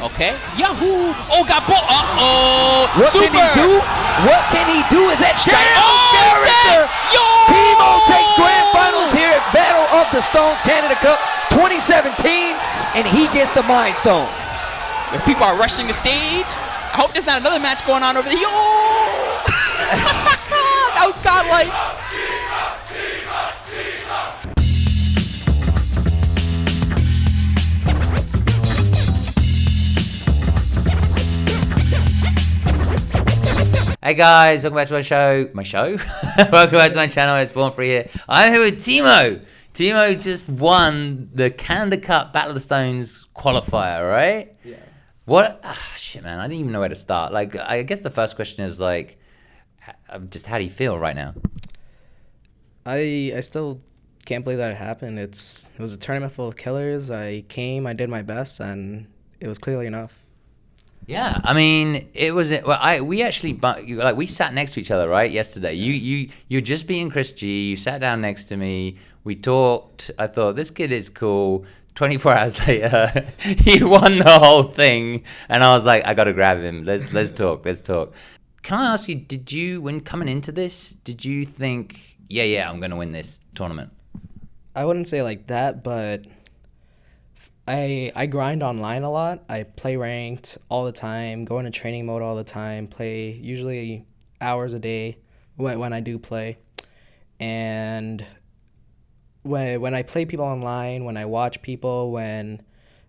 Okay. Yahoo! Oh, got ball. What Super. can he do? What can he do? Is that down character? Yo! Teemo takes grand finals here at Battle of the Stones Canada Cup 2017, and he gets the Mind Stone. If people are rushing the stage, I hope there's not another match going on over there. Yo! That was godlike. Hey guys, welcome back to my show. Welcome back to my channel. It's Born Free here. I'm here with Teemo. Teemo just won the Canada Cup Battle of the Stones qualifier, right? Yeah. What? Shit, man. I didn't even know where to start. Like, I guess the first question is like, just how do you feel right now? I still can't believe that it happened. It was a tournament full of killers. I came, I did my best, and it was clearly enough. Yeah, I mean, it was. Well, we actually, like, we sat next to each other, right? Yesterday, you're just being Chris G. You sat down next to me. We talked. I thought this kid is cool. 24 hours later, he won the whole thing, and I was like, I gotta grab him. Let's talk. Let's talk. Can I ask you? Did you, when coming into this, did you think, yeah, I'm gonna win this tournament? I wouldn't say like that, but I grind online a lot. I play ranked all the time, go into training mode all the time, play usually hours a day when I do play. And when I play people online, when I watch people, when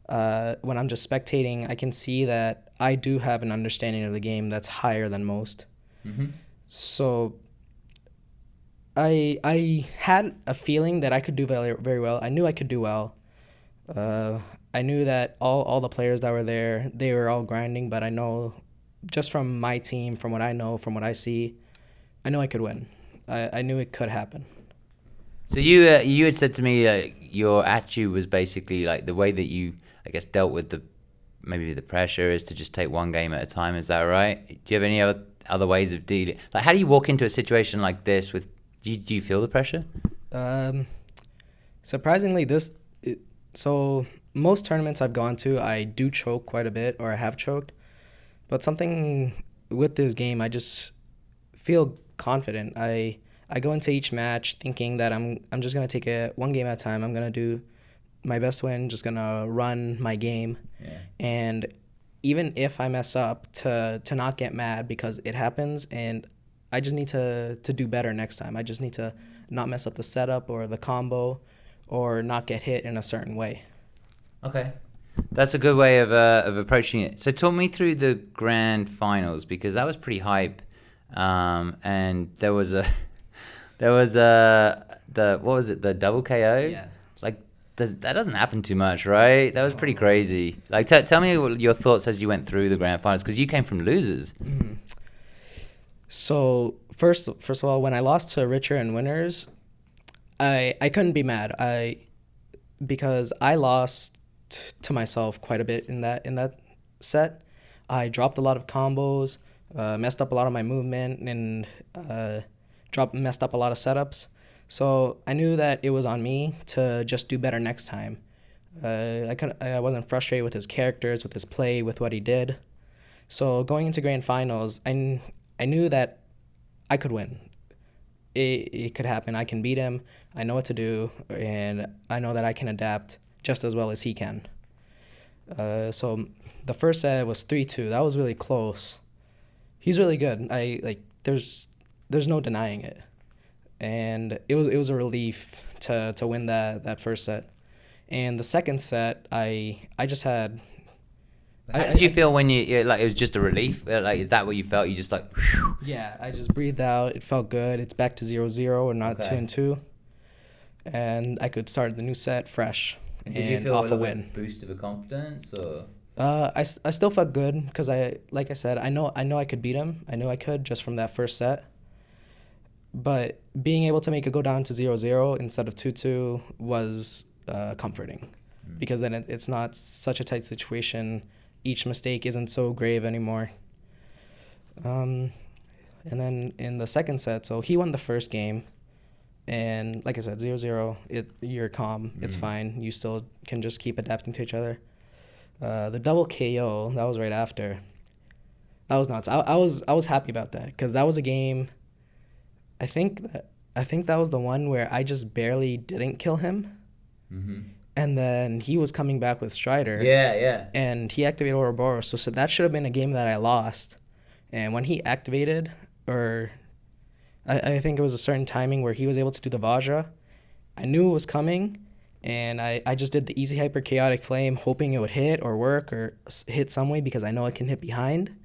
I'm just spectating, I can see that I do have an understanding of the game that's higher than most. Mm-hmm. So I had a feeling that I could do very, very well. I knew I could do well. I knew that all the players that were there, they were all grinding, but I know just from my team, from what I know, from what I see, I know I could win. I knew it could happen. So you had said to me your attitude was basically like the way that you, I guess, dealt with maybe the pressure is to just take one game at a time. Is that right? Do you have any other ways of dealing? Like, how do you walk into a situation like this with? Do you feel the pressure? Surprisingly, so most tournaments I've gone to, I do choke quite a bit, or I have choked. But something with this game, I just feel confident. I go into each match thinking that I'm just gonna take it one game at a time. I'm gonna do my best win, just gonna run my game. Yeah. And even if I mess up, to not get mad, because it happens, and I just need to do better next time. I just need to not mess up the setup or the combo, or not get hit in a certain way. Okay, that's a good way of approaching it. So talk me through the grand finals, because that was pretty hype, and there was what was it, the double KO? Yeah. Like that doesn't happen too much, right? That was pretty crazy. Like tell me your thoughts as you went through the grand finals, because you came from losers. Mm-hmm. So first of all, when I lost to Richer and Winners, I couldn't be mad. Because I lost to myself quite a bit in that set. I dropped a lot of combos, messed up a lot of my movement, and messed up a lot of setups. So I knew that it was on me to just do better next time. I wasn't frustrated with his characters, with his play, with what he did. So going into grand finals, I knew that I could win. It could happen. I can beat him. I know what to do, and I know that I can adapt just as well as he can. So the first set was 3-2. That was really close. He's really good. There's no denying it, and it was a relief to win that first set. And the second set, I just had. How did you feel when you like it was just a relief? Like, is that what you felt? You just like. Whew. Yeah, I just breathed out. It felt good. It's back to 0-0 or not 2-2, and I could start the new set fresh. Did you feel off a a win? Boost of confidence, or? I still felt good, because like I said, I know I could beat him. I knew I could just from that first set. But being able to make it go down to 0-0 instead of 2-2 was comforting, because then it's not such a tight situation. Each mistake isn't so grave anymore. And then in the second set, so he won the first game, and like I said, 0-0, you're calm, it's fine. You still can just keep adapting to each other. The double KO, that was right after. That was nuts. I was happy about that because that was a game. I think that was the one where I just barely didn't kill him, and then he was coming back with Strider. Yeah. And he activated Ouroboros, so that should have been a game that I lost. And when he activated, or I think it was a certain timing where he was able to do the Vajra, I knew it was coming, and I just did the easy hyper chaotic flame, hoping it would hit or work or hit some way because I know it can hit behind.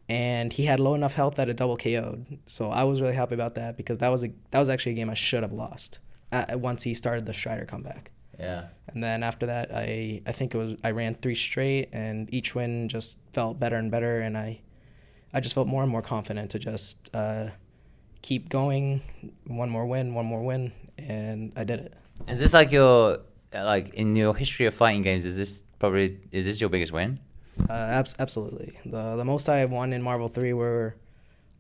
And he had low enough health that it double KO'd. So I was really happy about that because that was actually a game I should have lost once he started the Strider comeback. Yeah. And then after that, I think I ran 3 straight, and each win just felt better and better, and I just felt more and more confident to just keep going, one more win, and I did it. Is this like your in your history of fighting games? Is this your biggest win? Absolutely. The most I have won in Marvel 3 were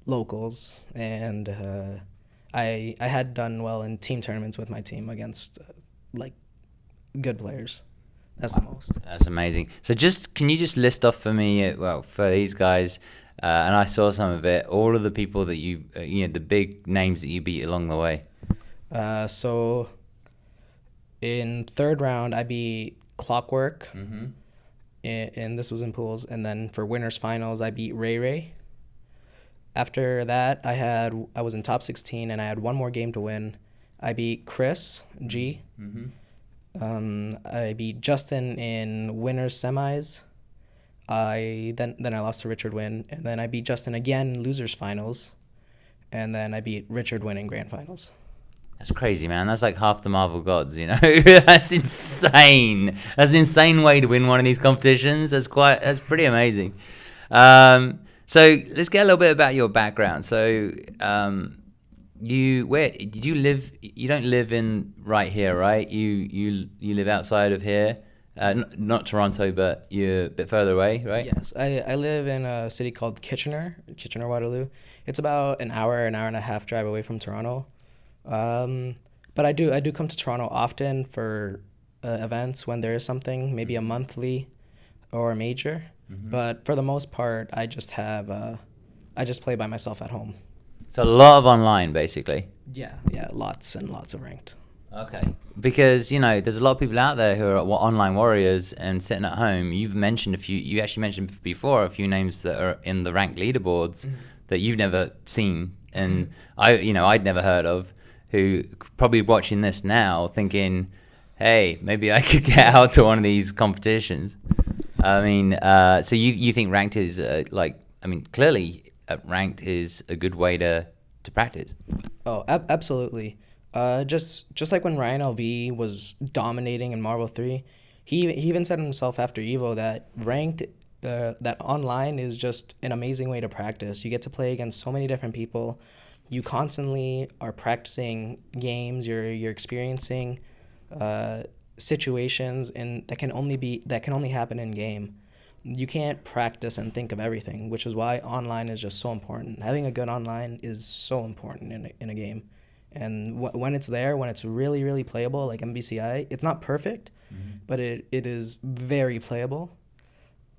locals, and I had done well in team tournaments with my team against good players. That's the most. That's amazing. So can you just list off for me, for these guys, and I saw some of it, all of the people that the big names that you beat along the way. So in third round, I beat Clockwork. And this was in pools, and then for winners finals I beat Ray. After that I was in top 16 and I had one more game to win. I beat Chris G. I beat Justin in winners semis. Then I lost to Richard Wynn, and then I beat Justin again in losers finals, and then I beat Richard Wynn in grand finals. That's crazy, man. That's like half the Marvel gods, That's insane. That's an insane way to win one of these competitions. That's pretty amazing. So let's get a little bit about your background. So, where did you live? You don't live in right here, right? You live outside of here. Not Toronto, but you're a bit further away, right? Yes, I live in a city called Kitchener, Waterloo. It's about an hour and a half drive away from Toronto. But I do come to Toronto often for events when there is something, maybe a monthly or a major. But for the most part, I just play by myself at home. So a lot of online, basically. Yeah, lots and lots of ranked. Okay, because there's a lot of people out there who are online warriors and sitting at home. You actually mentioned before a few names that are in the ranked leaderboards that you've never seen, and I'd never heard of. Who probably watching this now thinking, hey, maybe I could get out to one of these competitions. I mean, so you think ranked is clearly ranked is a good way to practice. Oh, absolutely. Just like when Ryan LV was dominating in Marvel 3, he even said himself after Evo that ranked, that online is just an amazing way to practice. You get to play against so many different people. You constantly are practicing games. You're experiencing situations, and that can only happen in game. You can't practice and think of everything, which is why online is just so important. Having a good online is so important in a game, and when it's there, when it's really really playable, like MVCI, it's not perfect, but it is very playable.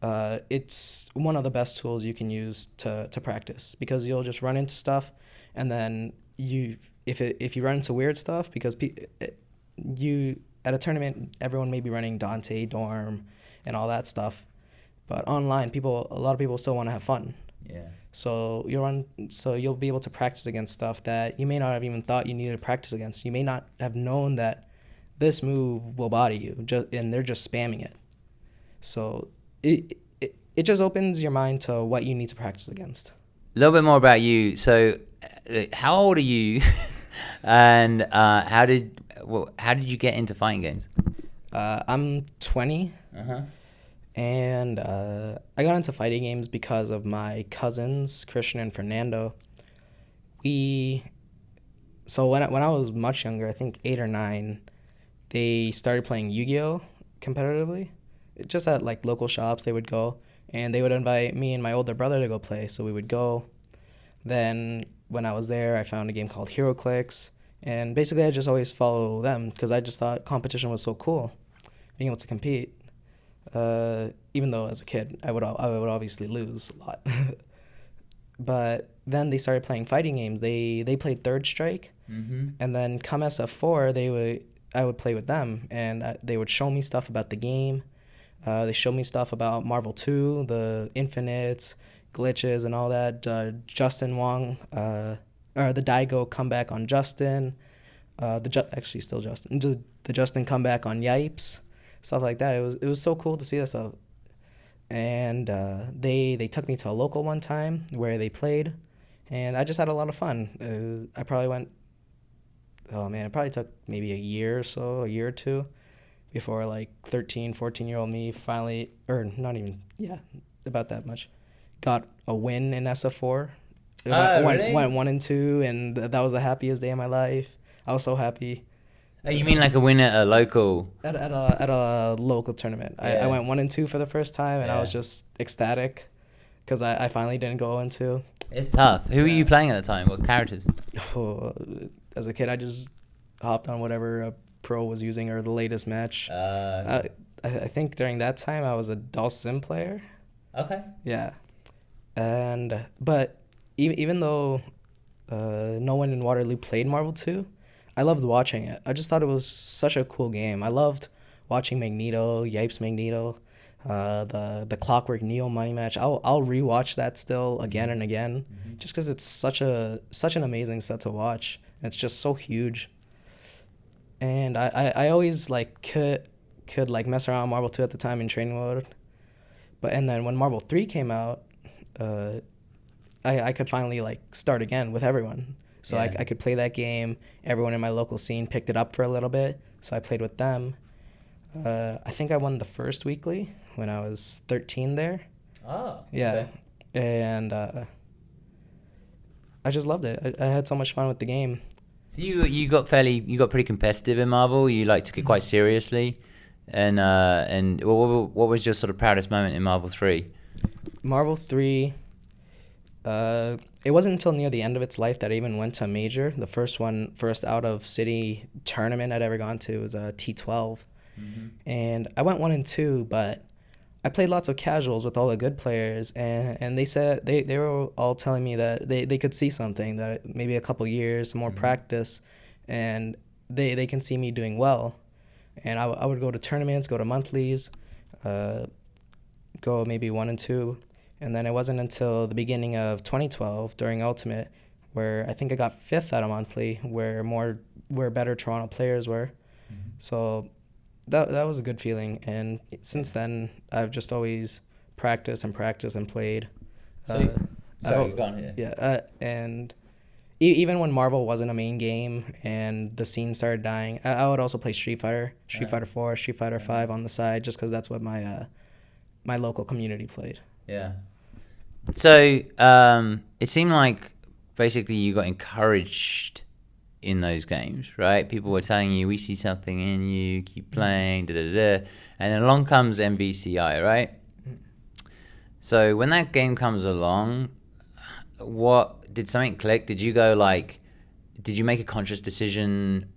It's one of the best tools you can use to practice, because you'll just run into stuff. And then if you run into weird stuff, because you at a tournament, everyone may be running Dante, Dorm, and all that stuff, but online, a lot of people still want to have fun. Yeah. So you'll be able to practice against stuff that you may not have even thought you needed to practice against. You may not have known that this move will body you, and they're just spamming it. So it just opens your mind to what you need to practice against. A little bit more about you. So, how old are you, and how did you get into fighting games? I'm 20, and I got into fighting games because of my cousins, Christian and Fernando. So when I was much younger, I think 8 or 9, they started playing Yu-Gi-Oh! Competitively. Just at like local shops, they would go, and they would invite me and my older brother to go play, so we would go. Then when I was there, I found a game called HeroClix, and basically I just always follow them because I just thought competition was so cool, being able to compete. Even though as a kid I would obviously lose a lot. But then they started playing fighting games. They played Third Strike, and then come SF4, I would play with them, and they would show me stuff about the game. They showed me stuff about Marvel 2, the infinites, glitches, and all that. Justin Wong, or the Daigo comeback on Justin. Actually still Justin. The Justin comeback on Yipes, stuff like that. It was so cool to see that stuff. And they took me to a local one time where they played, and I just had a lot of fun. I probably went, oh man, it probably took maybe a year or two, before like 13, 14-year-old me finally, or not even, yeah, about that much, got a win in SF4. Really? Went 1 and 2, and that was the happiest day of my life. I was so happy. Oh, you mean like a win at a local? At a local tournament. I went 1 and 2 for the first time, and I was just ecstatic because I finally didn't go 1 and 2. It's tough. Who were you playing at the time? What characters? Oh, as a kid, I just hopped on whatever a pro was using or the latest match. I think during that time I was a Dhalsim player. Okay. Yeah, and but even though no one in Waterloo played Marvel 2, I loved watching it. I just thought it was such a cool game. I loved watching Magneto, Yipes Magneto, the Clockwork Neo money match. I'll rewatch that still again and again, just because it's such an amazing set to watch. And it's just so huge. And I always like could like mess around with Marvel 2 at the time in training mode, and then when Marvel 3 came out, I could finally like start again with everyone. So I could play that game. Everyone in my local scene picked it up for a little bit, so I played with them. I think I won the first weekly when I was 13 there. Oh. Yeah, okay. and I just loved it. I had so much fun with the game. So you got pretty competitive in Marvel. You like took it quite seriously, and what was your sort of proudest moment in Marvel 3? Marvel 3. It wasn't until near the end of its life that I even went to a major. The first out of city tournament I'd ever gone to was a T12. And I went 1 and 2, but I played lots of casuals with all the good players, and they said they were all telling me that they could see something, that maybe a couple years, some more practice, and they can see me doing well. And I would go to tournaments, go to monthlies, go maybe 1 and 2. And then it wasn't until the beginning of 2012 during Ultimate where I think I got 5th at a monthly, where better Toronto players were. So that was a good feeling. And since then, I've just always practiced and played. Sorry, go on here. Yeah, and even when Marvel wasn't a main game and the scene started dying, I would also play Street Fighter 4, Street Fighter 5 on the side, just because that's what my local community played. Yeah. So it seemed like basically you got encouraged in those games, right? People were telling you, we see something in you, keep playing, and then along comes MVCI, right? So when that game comes along, what did something click? Did you go like, did you make a conscious decision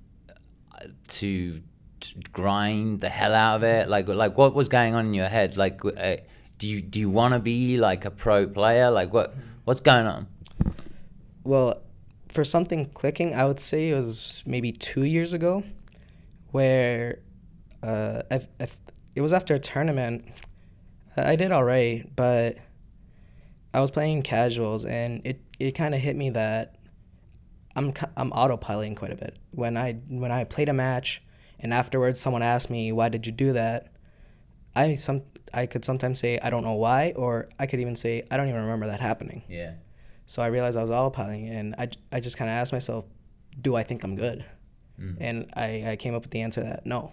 to grind the hell out of it? Like what was going on in your head? Like, do you want to be like a pro player? Like what's going on? Well, for something clicking, I would say it was maybe 2 years ago, where it was after a tournament. I did all right, but I was playing casuals, and it kind of hit me that I'm autopiloting quite a bit. When I played a match, and afterwards someone asked me, why did you do that? I could sometimes say, I don't know why, or I could even say, I don't even remember that happening. Yeah. So I realized I was autopiloting, and I just kind of asked myself, do I think I'm good? And I came up with the answer that no.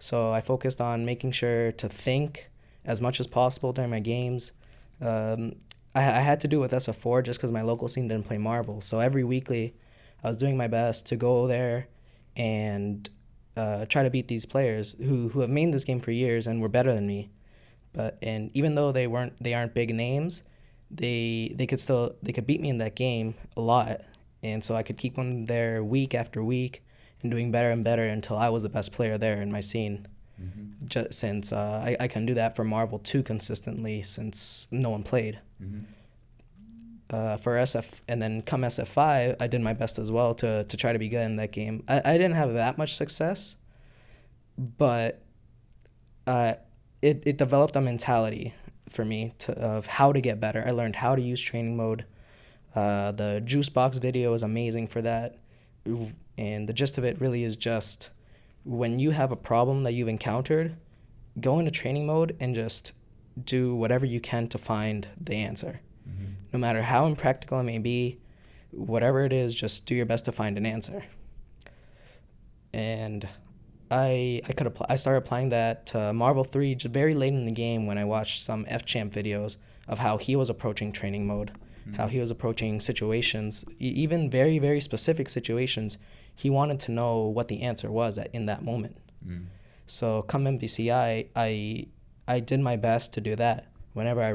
So I focused on making sure to think as much as possible during my games. I had to do it with SF4 just because my local scene didn't play Marvel. So every weekly, I was doing my best to go there and try to beat these players who have made this game for years and were better than me. And even though they aren't big names, they could beat me in that game a lot, and so I could keep them there week after week and doing better and better until I was the best player there in my scene. just since I can do that for Marvel 2 consistently since no one played. For SF, and then come SF5, I did my best as well to try to be good in that game. I didn't have that much success, but it developed a mentality for me of how to get better. I learned how to use training mode. The juice box video is amazing for that, and the gist of it really is just when you have a problem that you've encountered, go into training mode and just do whatever you can to find the answer. No matter how impractical it may be, whatever it is, just do your best to find an answer. And I started applying that to Marvel 3 just very late in the game when I watched some F-Champ videos of how he was approaching training mode, how he was approaching situations, even very, very specific situations. He wanted to know what the answer was in that moment. So come MVCI, I did my best to do that. Whenever I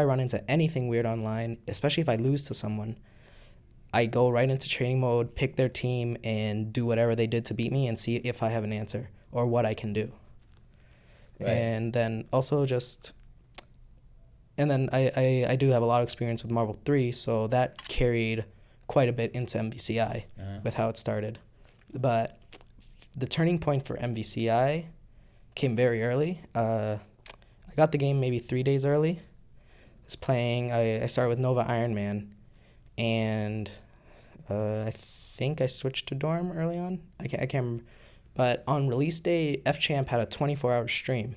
run into anything weird online, especially if I lose to someone, I go right into training mode, pick their team, and do whatever they did to beat me and see if I have an answer or what I can do. Right. And then also I do have a lot of experience with Marvel 3, so that carried quite a bit into MVCI with how it started. But the turning point for MVCI came very early. I got the game maybe 3 days early. I was playing, I started with Nova Iron Man, and I think I switched to Dorm early on. I can't remember. But on release day, F-Champ had a 24-hour stream,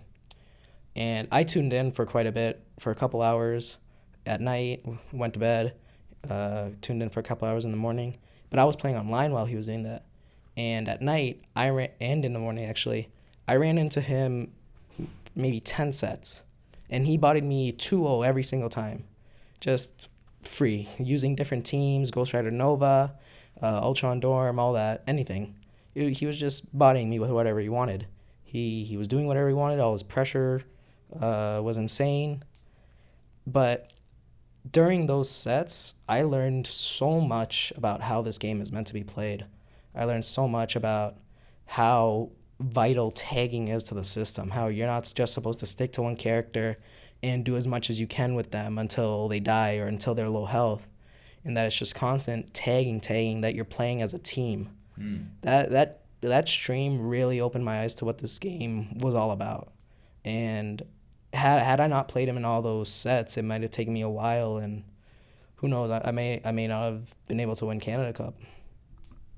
and I tuned in for quite a bit, for a couple hours at night, went to bed, tuned in for a couple hours in the morning. But I was playing online while he was doing that. And at night, and in the morning actually, I ran into him maybe 10 sets, and he bodied me 2-0 every single time, just free, using different teams, Ghost Rider Nova, Ultron Dorm, all that, anything. He was just bodying me with whatever he wanted. He was doing whatever he wanted. All his pressure was insane. But during those sets, I learned so much about how this game is meant to be played. I learned so much about how vital tagging is to the system, how you're not just supposed to stick to one character and do as much as you can with them until they die or until they're low health, and that it's just constant tagging that you're playing as a team. That stream really opened my eyes to what this game was all about. And had I not played him in all those sets, it might have taken me a while, and who knows, I may not have been able to win Canada Cup.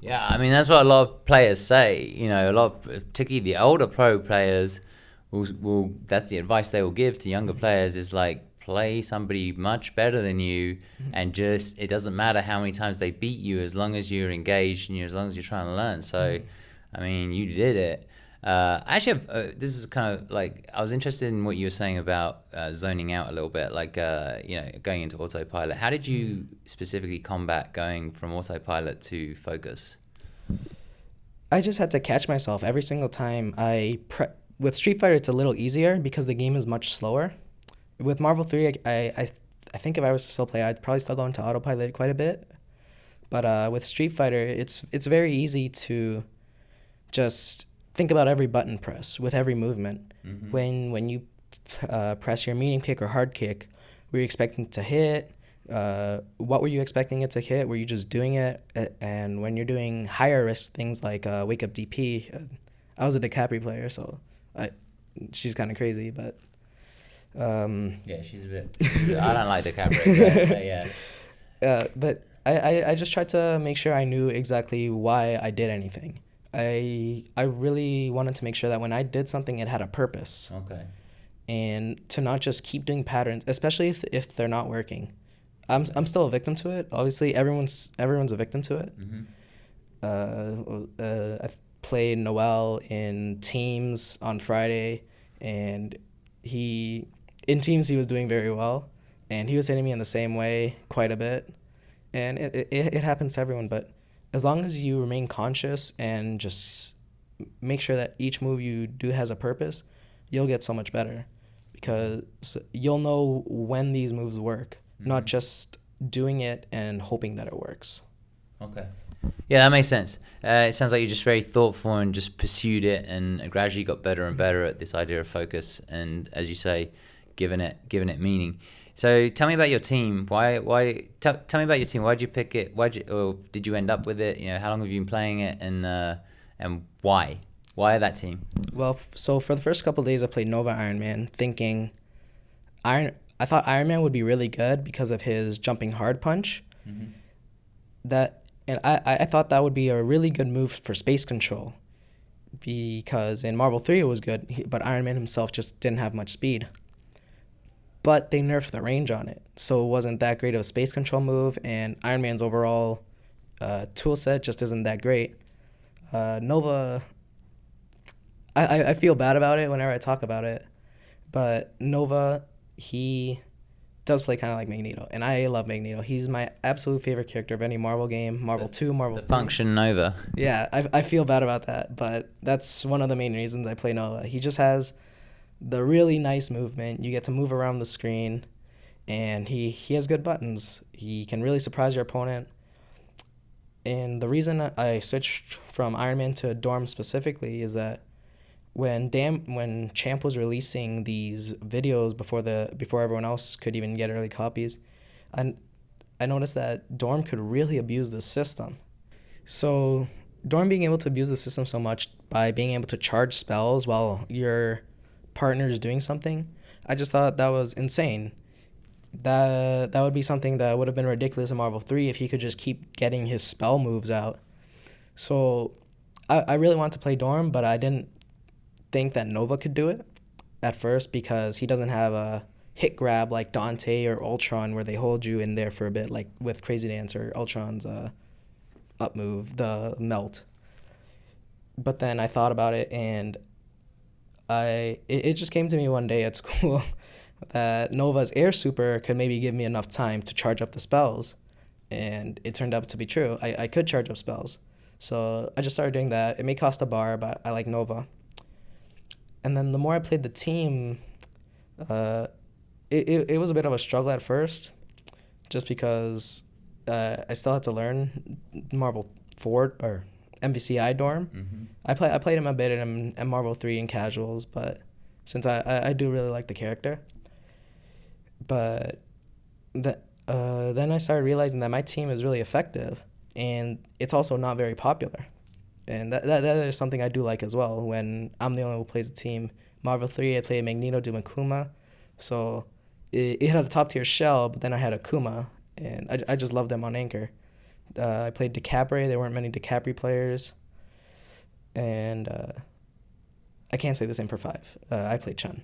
Yeah, I mean, that's what a lot of players say. You know, a lot of, particularly the older pro players, will that's the advice they will give to younger players is like, play somebody much better than you, and just, it doesn't matter how many times they beat you as long as you're engaged and as long as you're trying to learn. So, I mean, you did it. Actually, this is kind of like, I was interested in what you were saying about zoning out a little bit, like, going into autopilot. How did you specifically combat going from autopilot to focus? I just had to catch myself every single time with Street Fighter, it's a little easier because the game is much slower. With Marvel 3, I think if I was to still play, I'd probably still go into autopilot quite a bit. But with Street Fighter, it's very easy to just think about every button press with every movement. When you press your medium kick or hard kick, were you expecting it to hit? What were you expecting it to hit? Were you just doing it? And when you're doing higher risk things like Wake Up DP, I was a DiCaprio player, so she's kind of crazy, but... yeah, she's a bit... I don't like DiCaprio, but yeah. But I just tried to make sure I knew exactly why I did anything. I really wanted to make sure that when I did something, it had a purpose. Okay. And to not just keep doing patterns, especially if they're not working. I'm still a victim to it. Obviously, everyone's a victim to it. I played Noel in teams on Friday, and in teams he was doing very well, and he was hitting me in the same way quite a bit, and it happens to everyone. But as long as you remain conscious and just make sure that each move you do has a purpose, you'll get so much better, because you'll know when these moves work, not just doing it and hoping that it works. Okay. Yeah, that makes sense. It sounds like you're just very thoughtful and just pursued it, and gradually got better and better at this idea of focus, and as you say, giving it meaning. So tell me about your team. Tell me about your team. Why did you pick it? Or did you end up with it? How long have you been playing it, and why? Why that team? Well, so for the first couple of days, I played Nova Iron Man, thinking I thought Iron Man would be really good because of his jumping hard punch. Mm-hmm. I thought that would be a really good move for space control, because in Marvel 3 it was good, but Iron Man himself just didn't have much speed. But they nerfed the range on it, so it wasn't that great of a space control move, and Iron Man's overall tool set just isn't that great. Nova, I feel bad about it whenever I talk about it, but Nova, he does play kind of like Magneto, and I love Magneto. He's my absolute favorite character of any Marvel game, Marvel 2, Marvel The 3. function Nova. Yeah, I feel bad about that, but that's one of the main reasons I play Nova. He just has the really nice movement. You get to move around the screen, and he has good buttons. He can really surprise your opponent. And the reason I switched from Iron Man to Dorm specifically is that when Champ was releasing these videos before everyone else could even get early copies, I noticed that Dorm could really abuse the system. So Dorm being able to abuse the system so much by being able to charge spells while your partner is doing something, I just thought that was insane. That would be something that would have been ridiculous in Marvel 3 if he could just keep getting his spell moves out. So I really wanted to play Dorm, but I didn't think that Nova could do it at first because he doesn't have a hit grab like Dante or Ultron where they hold you in there for a bit, like with Crazy Dance or Ultron's up move, the melt. But then I thought about it, and it just came to me one day at school that Nova's air super could maybe give me enough time to charge up the spells, and it turned out to be true. I could charge up spells, so I just started doing that. It may cost a bar, but I like Nova. And then the more I played the team, it was a bit of a struggle at first, just because I still had to learn Marvel 4 or MVCI Dorm. Mm-hmm. I played him a bit in Marvel 3 in casuals, but since I do really like the character. But then I started realizing that my team is really effective, and it's also not very popular. And that is something I do like as well, when I'm the only one who plays a team. Marvel 3, I played Magneto, Doom, and Kuma. So it had a top-tier shell, but then I had Akuma, and I just loved them on Anchor. I played DeCapri. There weren't many DeCapri players. And I can't say the same for 5. I played Chun.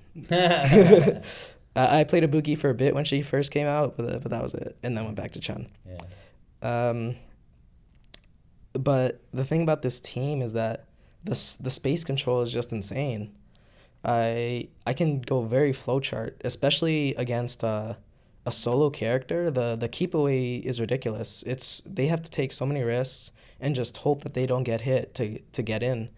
I played Ibuki for a bit when she first came out, but that was it. And then went back to Chun. Yeah. But the thing about this team is that the space control is just insane. I can go very flowchart, especially against a solo character. The keep away is ridiculous. They have to take so many risks and just hope that they don't get hit to get in.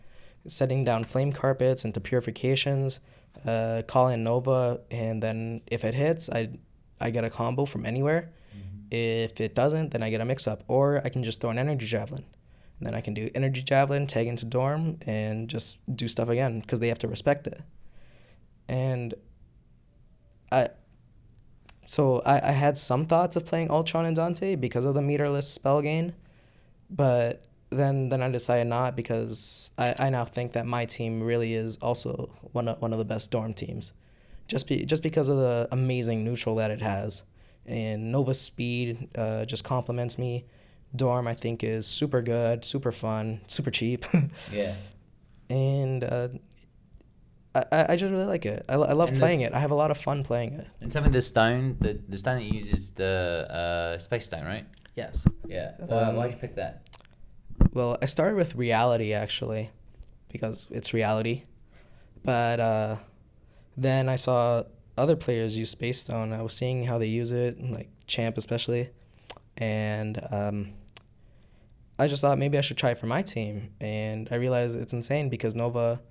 Setting down flame carpets into purifications, call in Nova, and then if it hits, I get a combo from anywhere. Mm-hmm. If it doesn't, then I get a mix-up. Or I can just throw an energy javelin. And then I can do energy javelin, tag into Dorm, and just do stuff again, because they have to respect it. And I had some thoughts of playing Ultron and Dante because of the meterless spell gain, but then I decided not, because I now think that my team really is also one of the best Dorm teams, just because of the amazing neutral that it has, and Nova's speed just complements me. Dorm, I think, is super good, super fun, super cheap. Yeah. And I just really like it. I love playing it. I have a lot of fun playing it. And some of the stone, the stone that you use is the space stone, right? Yes. Yeah. Why'd you pick that? Well, I started with reality, actually, because it's reality. But then I saw other players use space stone. I was seeing how they use it, like Champ especially. And I just thought maybe I should try it for my team. And I realized it's insane because Nova,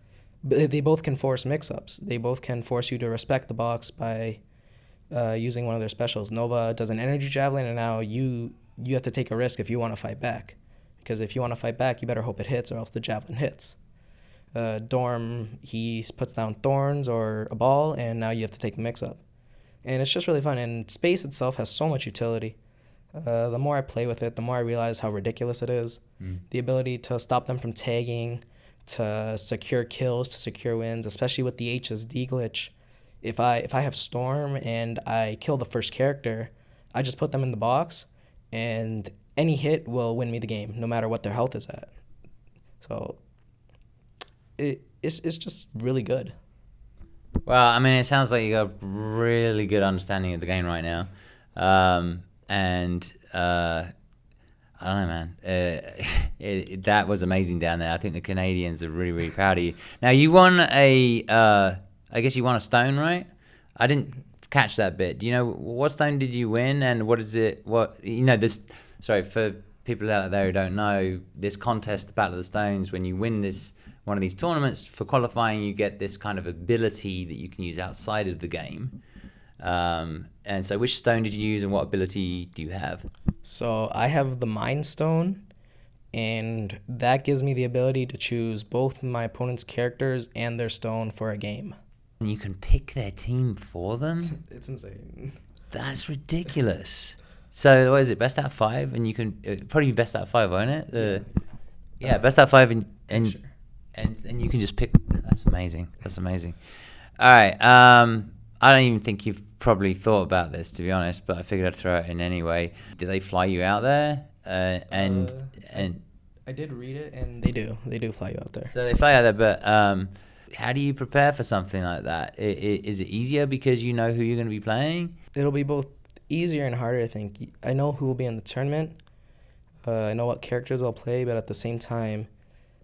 they both can force mix-ups. They both can force you to respect the box by using one of their specials. Nova does an energy javelin, and now you have to take a risk if you want to fight back. because if you want to fight back, you better hope it hits or else the javelin hits. Dorm, he puts down thorns or a ball, and now you have to take the mix-up. And it's just really fun, and space itself has so much utility. The more I play with it, the more I realize how ridiculous it is. The ability to stop them from tagging, to secure kills, to secure wins, especially with the HSD glitch. If I have Storm and I kill the first character, I just put them in the box, and any hit will win me the game, no matter what their health is at. So it's just really good. Well, I mean, it sounds like you got a really good understanding of the game right now. I don't know, man. That was amazing down there. I think the Canadians are really, really proud of you. Now, you won I guess you won a stone, right? I didn't catch that bit. Do you know what stone did you win, and what is it? Sorry, for people out there who don't know, this contest, the Battle of the Stones, when you win one of these tournaments, for qualifying, you get this kind of ability that you can use outside of the game. And so which stone did you use, and what ability do you have? So I have the Mind Stone, and that gives me the ability to choose both my opponent's characters and their stone for a game. And you can pick their team for them? It's insane. That's ridiculous. So what is it, best out of 5? And you can probably be best out of 5, won't it? Best out of 5, and Sure. and you can just pick. That's amazing. All right. I don't even think you've probably thought about this, to be honest, but I figured I'd throw it in anyway. Do they fly you out there? And I did read it, and they do fly you out there. so they fly out there, but how do you prepare for something like that? Is it easier because you know who you're going to be playing? It'll be both easier and harder, I think. I know who will be in the tournament. I know what characters I'll play, but at the same time,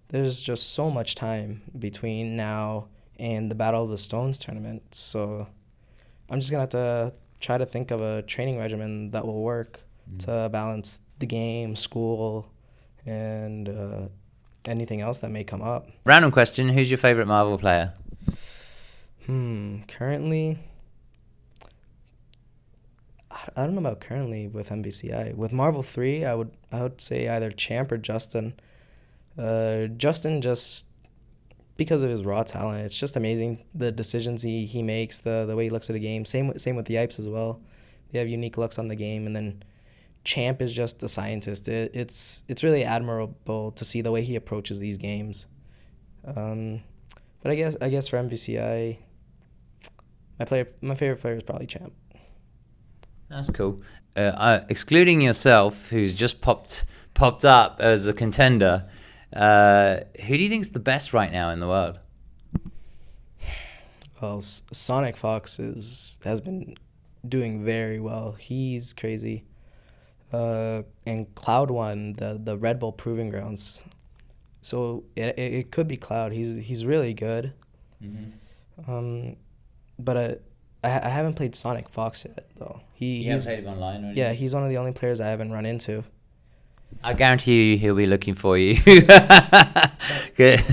there's just so much time between now and the Battle of the Stones tournament. So I'm just going to have to try to think of a training regimen that will work to balance the game, school, and anything else that may come up. Random question, who's your favorite Marvel player? Currently, I don't know about currently with MVCI. With Marvel 3, I would say either Champ or Justin. Justin, just because of his raw talent, it's just amazing the decisions he makes, the way he looks at a game. Same with the Yipes as well. They have unique looks on the game, and then Champ is just a scientist. It's really admirable to see the way he approaches these games. But I guess for MVCI, my favorite player is probably Champ. That's cool. Excluding yourself, who's just popped up as a contender, who do you think's the best right now in the world? Well, Sonic Fox has been doing very well. He's crazy. And Cloud won the Red Bull Proving Grounds. So it could be Cloud. He's really good. Mm-hmm. But I haven't played Sonic Fox yet, though. You haven't played him online or anything? Yeah, he's one of the only players I haven't run into. I guarantee you he'll be looking for you. Good.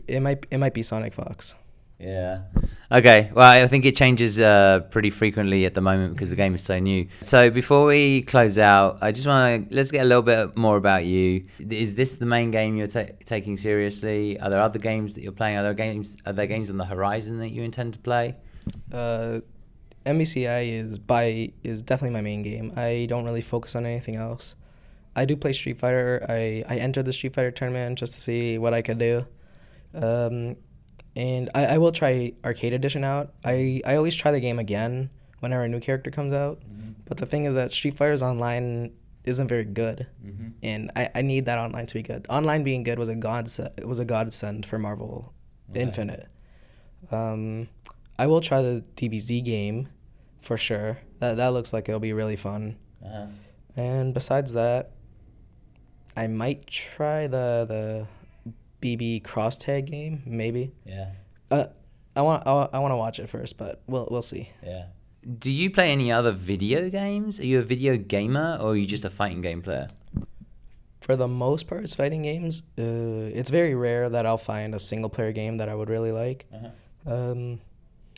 It might be Sonic Fox. Yeah. Okay. Well, I think it changes pretty frequently at the moment because the game is so new. So before we close out, I just let's get a little bit more about you. Is this the main game you're taking seriously? Are there other games that you're playing? Are there games on the horizon that you intend to play? MVCI is definitely my main game. I don't really focus on anything else. I do play Street Fighter. I entered the Street Fighter tournament just to see what I could do. And I will try Arcade Edition out. I always try the game again whenever a new character comes out. Mm-hmm. But the thing is that Street Fighter's online isn't very good. Mm-hmm. And I need that online to be good. Online being good was a godsend for Marvel Infinite. I will try the DBZ game for sure. That looks like it'll be really fun. Uh-huh. And besides that, I might try the BB cross tag game, maybe. Yeah. I want to watch it first, but we'll see. Yeah. Do you play any other video games? Are you a video gamer, or are you just a fighting game player? For the most part, it's fighting games. It's very rare that I'll find a single player game that I would really like. Uh-huh.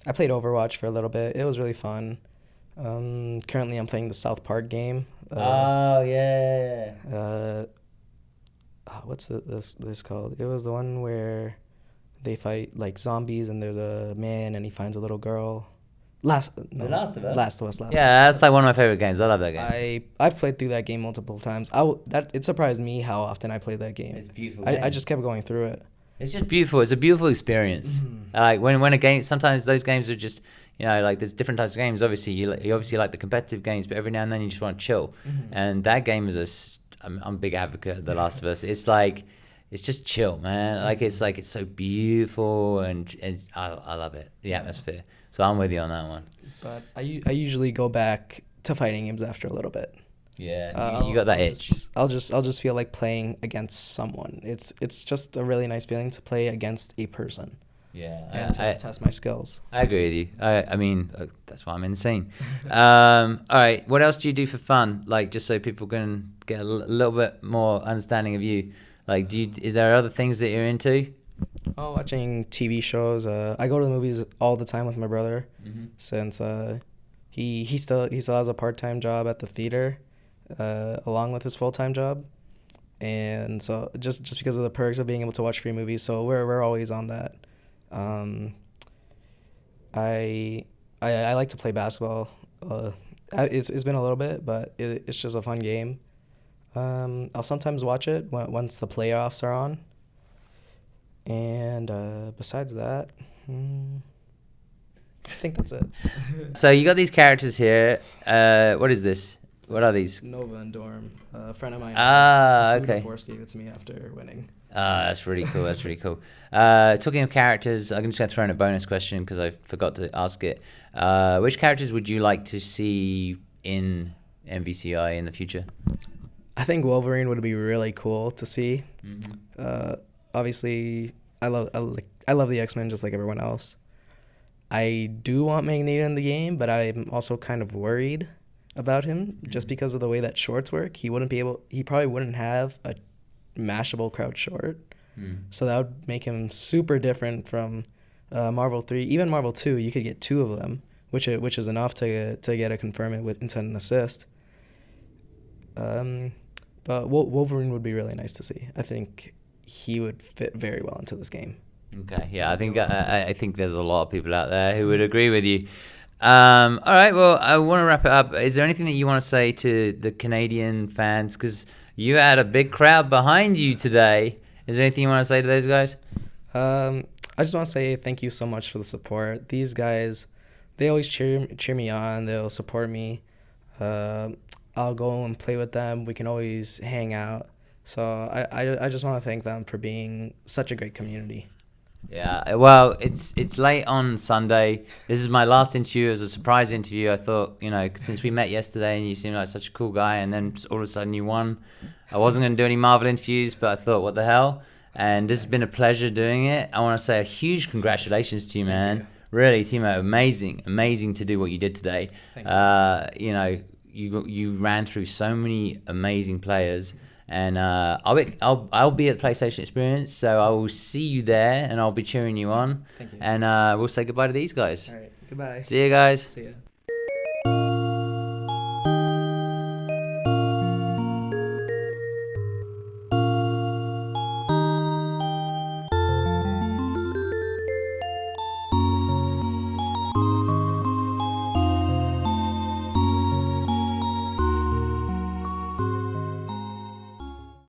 I played Overwatch for a little bit. It was really fun. Currently, I'm playing the South Park game. Oh yeah. what's this called? It was the one where they fight like zombies and there's a man and he finds a little girl. The Last of Us. Last of Us. Yeah, that's like one of my favorite games. I love that game. I've played through that game multiple times. It surprised me how often I played that game. It's a beautiful. I just kept going through it. It's just beautiful. It's a beautiful experience. Like when a game, sometimes those games are just, like there's different types of games. Obviously, you obviously like the competitive games, but every now and then you just want to chill. And that game is I'm a big advocate of The Last of Us. It's like, it's just chill, man. Like it's so beautiful and I love it, the atmosphere. So I'm with you on that one. But I usually go back to fighting games after a little bit. Yeah, you got that itch. I'll just feel like playing against someone. It's just a really nice feeling to play against a person. Yeah, And to test my skills. I agree with you. I mean, that's why I'm insane. All right, what else do you do for fun? Like, just so people can get a little bit more understanding of you. Like, is there other things that you're into? Oh, watching TV shows. I go to the movies all the time with my brother, since he still has a part-time job at the theater, along with his full-time job, and so just because of the perks of being able to watch free movies, so we're always on that. I like to play basketball. It's been a little bit, but it's just a fun game. I'll sometimes watch it once the playoffs are on. And besides that, I think that's it. So you got these characters here. What is this? What are these? Nova and Dorm. A friend of mine. Okay. Force gave it to me after winning. That's really cool. That's really cool. Talking of characters, I'm just going to throw in a bonus question because I forgot to ask it. Which characters would you like to see in MVCI in the future? I think Wolverine would be really cool to see. Obviously, I love the X-Men just like everyone else. I do want Magneto in the game, but I'm also kind of worried about him just because of the way that shorts work. He probably wouldn't have a mashable crouch short. So that would make him super different from Marvel 3. Even Marvel 2, you could get 2 of them, which is enough to get a confirm it into an assist. But Wolverine would be really nice to see. I think he would fit very well into this game. Okay, yeah, I think there's a lot of people out there who would agree with you. All right, well, I want to wrap it up. Is there anything that you want to say to the Canadian fans? Because you had a big crowd behind you today. Is there anything you want to say to those guys? I just want to say thank you so much for the support. These guys, they always cheer me on. They'll support me. I'll go and play with them. We can always hang out. So I just want to thank them for being such a great community. Yeah, well, it's late on Sunday. This is my last interview as a surprise interview. I thought, since we met yesterday and you seemed like such a cool guy, and then all of a sudden you won. I wasn't going to do any Marvel interviews, but I thought, what the hell? And this has been a pleasure doing it. I want to say a huge congratulations to you, man. Thank you. Really, Teemo, amazing to do what you did today. Thank you. You ran through so many amazing players. And I'll be at PlayStation Experience, so I will see you there, and I'll be cheering you on. Thank you. And we'll say goodbye to these guys. All right. Goodbye. See you guys. See ya.